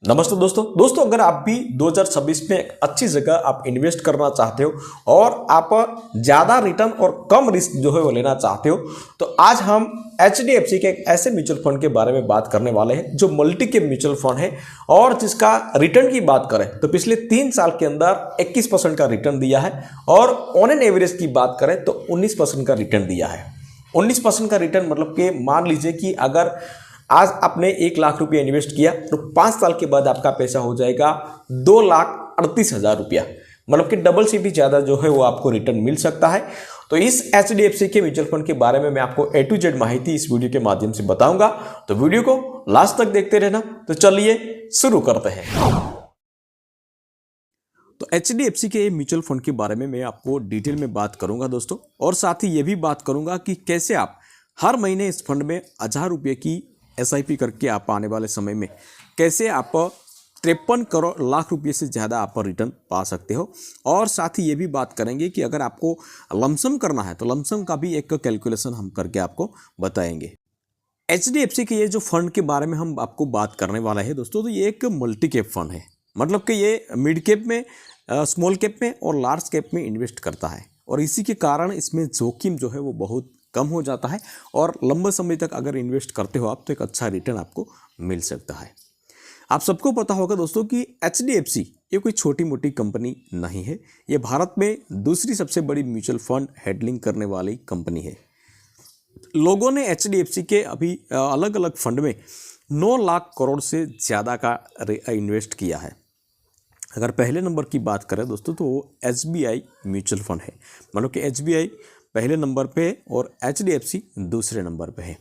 नमस्ते दोस्तों अगर आप भी 2026 में एक अच्छी जगह आप इन्वेस्ट करना चाहते हो और आप ज़्यादा रिटर्न और कम रिस्क जो है वो लेना चाहते हो तो आज हम HDFC के एक ऐसे म्यूचुअल फंड के बारे में बात करने वाले हैं जो मल्टी कैप म्यूचुअल फंड है और जिसका रिटर्न की बात करें तो पिछले 3 साल के अंदर 21% का रिटर्न दिया है और ऑन एन एवरेज की बात करें तो 19% का रिटर्न दिया है। 19% का रिटर्न मतलब कि मान लीजिए कि अगर आज आपने 1 लाख रुपया इन्वेस्ट किया तो 5 साल के बाद आपका पैसा हो जाएगा 2,38,000 रुपया, मतलब कि डबल से भी ज़्यादा जो है वो आपको रिटर्न मिल सकता है। तो इस HDFC के म्यूचुअल फंड के बारे में मैं आपको A to Z माहिती इस वीडियो के माध्यम से बताऊंगा, तो वीडियो को लास्ट तक देखते रहना। तो चलिए शुरू करते हैं। तो HDFC के म्यूचुअल फंड के बारे में मैं आपको डिटेल में बात करूंगा दोस्तों, और साथ ही ये भी बात करूंगा कि कैसे आप हर महीने इस फंड में 1,000 रुपये की SIP करके आप आने वाले समय में कैसे आप 53 लाख रुपये से ज़्यादा आप रिटर्न पा सकते हो। और साथ ही ये भी बात करेंगे कि अगर आपको लमसम करना है तो लमसम का भी एक कैलकुलेशन हम करके आपको बताएंगे। HDFC के ये जो फंड के बारे में हम आपको बात करने वाला है दोस्तों, तो ये एक मल्टी कैप फंड है, मतलब कि ये मिड कैप में, स्मॉल कैप में और लार्ज कैप में इन्वेस्ट करता है, और इसी के कारण इसमें जोखिम जो है वो बहुत कम हो जाता है और लंबे समय तक अगर इन्वेस्ट करते हो आप तो एक अच्छा रिटर्न आपको मिल सकता है। आप सबको पता होगा दोस्तों कि HDFC ये कोई छोटी मोटी कंपनी नहीं है, ये भारत में दूसरी सबसे बड़ी म्यूचुअल फंड हैंडलिंग करने वाली कंपनी है। लोगों ने HDFC के अभी अलग अलग फंड में 9 लाख करोड़ से ज़्यादा का इन्वेस्ट किया है। अगर पहले नंबर की बात करें दोस्तों तो वो SBI म्यूचुअल फंड है, मतलब कि SBI पहले नंबर पे है और HDFC दूसरे नंबर पे है।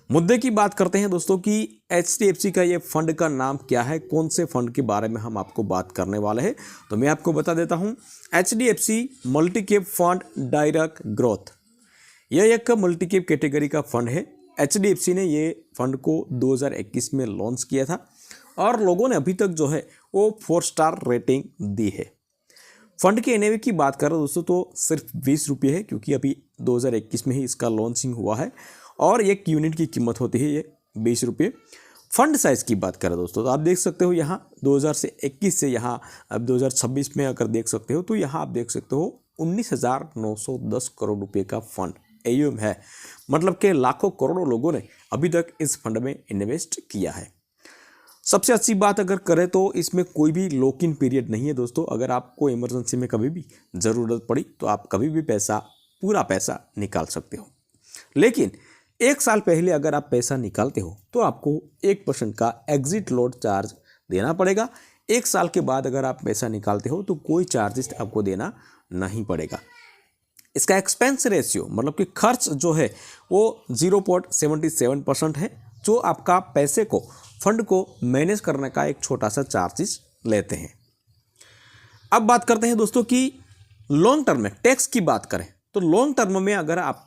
मुद्दे की बात करते हैं दोस्तों कि HDFC का ये फंड का नाम क्या है, कौन से फंड के बारे में हम आपको बात करने वाले हैं, तो मैं आपको बता देता हूँ। HDFC multi cap fund direct growth, यह एक मल्टी कैप कैटेगरी का फंड है। HDFC ने ये फंड को 2021 में लॉन्च किया था और लोगों ने अभी तक जो है वो 4 स्टार रेटिंग दी है। फंड के NAV की बात करें दोस्तों तो सिर्फ 20 रुपये है, क्योंकि अभी 2021 में ही इसका लॉन्चिंग हुआ है और एक यूनिट की कीमत होती है ये 20 रुपये। फंड साइज़ की बात करें दोस्तों तो आप देख सकते हो यहाँ 2021 से यहाँ अब 2026 में अगर देख सकते हो तो यहाँ आप देख सकते हो 19,910 करोड़ रुपये का फंड AUM है, मतलब कि लाखों करोड़ों लोगों ने अभी तक इस फंड में इन्वेस्ट किया है। सबसे अच्छी बात अगर करें तो इसमें कोई भी लॉक इन पीरियड नहीं है दोस्तों। अगर आपको इमरजेंसी में कभी भी ज़रूरत पड़ी तो आप कभी भी पूरा पैसा निकाल सकते हो, लेकिन 1 साल पहले अगर आप पैसा निकालते हो तो आपको 1% का एग्जिट लोड चार्ज देना पड़ेगा। 1 साल के बाद अगर आप पैसा निकालते हो तो कोई चार्जेस आपको देना नहीं पड़ेगा। इसका एक्सपेंस रेशियो मतलब कि खर्च जो है वो 0.77% है, जो आपका पैसे को फंड को मैनेज करने का एक छोटा सा चार्जेस लेते हैं। अब बात करते हैं दोस्तों कि लॉन्ग टर्म में टैक्स की बात करें तो लॉन्ग टर्म में अगर आप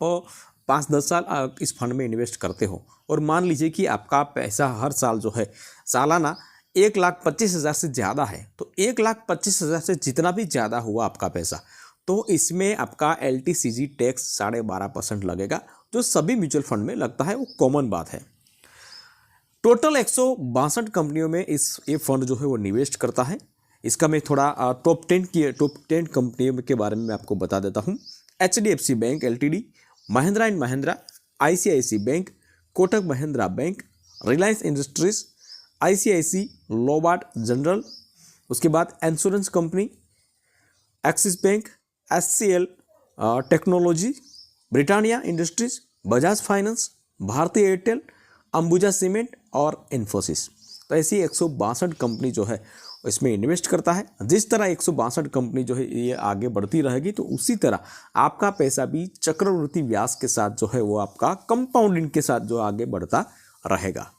5-10 साल इस फंड में इन्वेस्ट करते हो और मान लीजिए कि आपका पैसा हर साल जो है सालाना 1,25,000 से ज़्यादा है, तो 1,25,000 से जितना भी ज़्यादा हुआ आपका पैसा तो इसमें आपका LTCG टैक्स 12.5% लगेगा, जो सभी म्यूचुअल फंड में लगता है, वो कॉमन बात है। टोटल 162 कंपनियों में ये फंड जो है वो निवेश करता है। इसका मैं थोड़ा टॉप 10 कंपनियों के बारे में मैं आपको बता देता हूँ। HDFC bank LTD, Mahindra and Mahindra, ICICI bank, Kotak Mahindra bank, Reliance industries, ICICI Lombard general, उसके बाद insurance company, axis bank, SCL technology, Britannia industries, Bajaj finance, भारतीय एयरटेल, अंबुजा सीमेंट और इन्फोसिस। तो ऐसी 162 कंपनी जो है इसमें इन्वेस्ट करता है। जिस तरह 162 कंपनी जो है ये आगे बढ़ती रहेगी तो उसी तरह आपका पैसा भी चक्रवृद्धि ब्याज के साथ जो है वो आपका कंपाउंडिंग के साथ जो आगे बढ़ता रहेगा।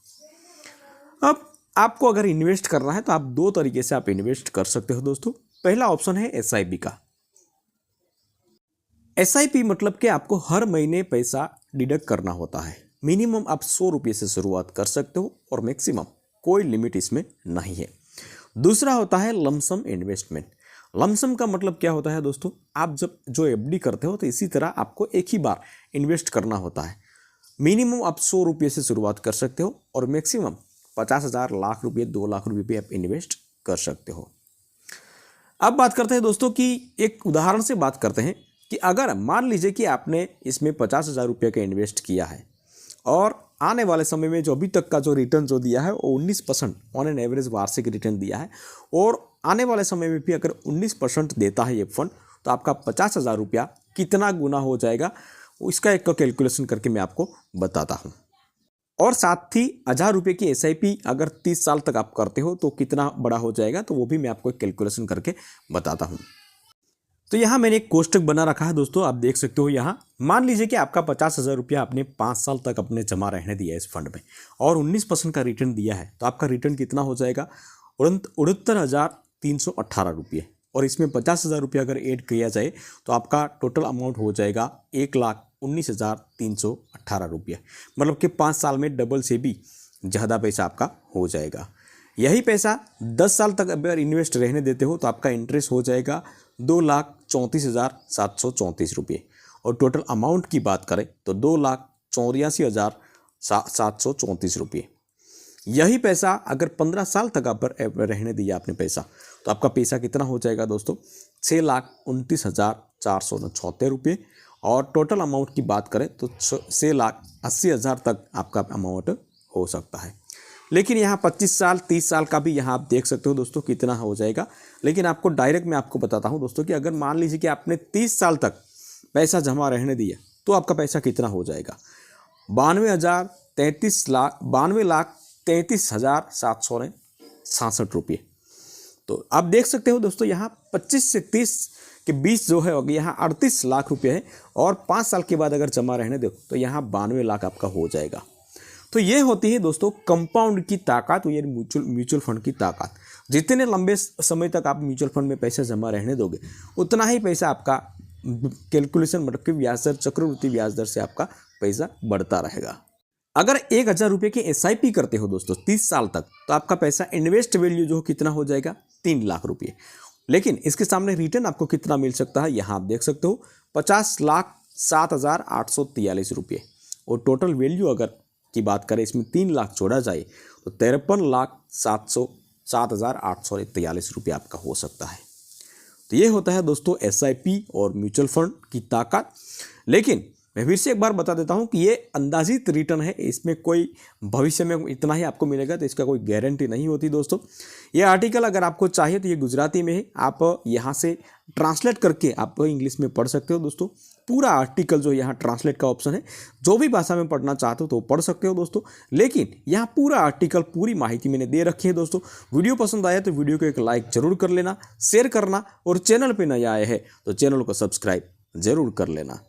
अब आपको अगर इन्वेस्ट करना है तो आप 2 तरीके से आप इन्वेस्ट कर सकते हो दोस्तों। पहला ऑप्शन है SIP का। SIP मतलब कि आपको हर महीने पैसा डिडक्ट करना होता है। मिनिमम आप 100 रुपये से शुरुआत कर सकते हो और मैक्सिमम कोई लिमिट इसमें नहीं है। दूसरा होता है लमसम इन्वेस्टमेंट। लमसम का मतलब क्या होता है दोस्तों, आप जब जो FD करते हो तो इसी तरह आपको एक ही बार इन्वेस्ट करना होता है। मिनिमम आप 100 रुपये से शुरुआत कर सकते हो और मैक्सिमम 50,000 लाख रुपये 2 लाख रुपये भी आप इन्वेस्ट कर सकते हो। अब बात करते हैं दोस्तों कि एक उदाहरण से बात करते हैं कि अगर मान लीजिए कि आपने इसमें 50,000 रुपये का इन्वेस्ट किया है और आने वाले समय में जो अभी तक का जो रिटर्न जो दिया है वो 19% ऑन एन एवरेज वार्षिक रिटर्न दिया है और आने वाले समय में भी अगर 19% देता है ये फंड तो आपका 50,000 रुपया कितना गुना हो जाएगा इसका एक कैलकुलेशन करके मैं आपको बताता हूँ। और साथ ही 1,000 रुपये की SIP अगर 30 साल तक आप करते हो तो कितना बड़ा हो जाएगा तो वो भी मैं आपको एक कैलकुलेशन करके बताता हूँ। तो यहाँ मैंने एक कोष्टक बना रखा है दोस्तों, आप देख सकते हो। यहाँ मान लीजिए कि आपका 50,000 रुपया आपने 5 साल तक अपने जमा रहने दिया इस फंड में और 19% का रिटर्न दिया है तो आपका रिटर्न कितना हो जाएगा 69,318 रुपये। और इसमें 50,000 रुपये अगर ऐड किया जाए तो आपका टोटल अमाउंट हो जाएगा 1,19,318 रुपये। मतलब कि 5 साल में डबल से भी ज़्यादा पैसा आपका हो जाएगा। यही पैसा 10 साल तक अगर इन्वेस्ट रहने देते हो तो आपका इंटरेस्ट हो जाएगा 2,34,734 रुपये। और टोटल अमाउंट की बात करें तो 2,84,734 रुपये। यही पैसा अगर 15 साल तक आप रहने दिया आपने पैसा तो आपका पैसा कितना हो जाएगा दोस्तों 6,29,476 रुपये। और टोटल अमाउंट की बात करें तो 6,80,000 तक आपका अमाउंट हो सकता है। लेकिन यहाँ 25 साल 30 साल का भी यहाँ आप देख सकते हो दोस्तों कितना हो जाएगा। लेकिन आपको डायरेक्ट मैं आपको बताता हूँ दोस्तों कि अगर मान लीजिए कि आपने 30 साल तक पैसा जमा रहने दिया तो आपका पैसा कितना हो जाएगा 92,33,767 रुपये। तो आप देख सकते हो दोस्तों यहाँ 25 से 30 के बीच जो है यहाँ 38 लाख रुपये है और 5 साल के बाद अगर जमा रहने दो तो यहाँ 92 लाख आपका हो जाएगा। तो ये होती है दोस्तों कंपाउंड की ताकत, ये म्यूचुअल फंड की ताकत। जितने लंबे समय तक आप म्यूचुअल फंड में पैसा जमा रहने दोगे उतना ही पैसा आपका कैलकुलेशन मतलब कि ब्याज दर चक्रवृद्धि ब्याज दर से आपका पैसा बढ़ता रहेगा। अगर 1,000 रुपये की SIP करते हो दोस्तों 30 साल तक तो आपका पैसा इन्वेस्ट वैल्यू जो कितना हो जाएगा 3 लाख रुपये। लेकिन इसके सामने रिटर्न आपको कितना मिल सकता है यहाँ आप देख सकते हो 50,07,843 रुपये। और टोटल वैल्यू अगर की बात करें इसमें 3 लाख जोड़ा जाए तो 53,07,843 रुपये आपका हो सकता है। तो ये होता है दोस्तों SIP और म्यूचुअल फंड की ताकत। लेकिन मैं फिर से एक बार बता देता हूँ कि ये अंदाजित रिटर्न है, इसमें कोई भविष्य में इतना ही आपको मिलेगा तो इसका कोई गारंटी नहीं होती दोस्तों। ये आर्टिकल अगर आपको चाहिए तो ये गुजराती में है, आप यहाँ से ट्रांसलेट करके आप इंग्लिश में पढ़ सकते हो दोस्तों। पूरा आर्टिकल जो यहाँ ट्रांसलेट का ऑप्शन है, जो भी भाषा में पढ़ना चाहते हो तो पढ़ सकते हो दोस्तों। लेकिन यहाँ पूरा आर्टिकल पूरी माहिती मैंने दे रखी है दोस्तों। वीडियो पसंद आया तो वीडियो को एक लाइक जरूर कर लेना, शेयर करना और चैनल पर नया आए हैं तो चैनल को सब्सक्राइब जरूर कर लेना।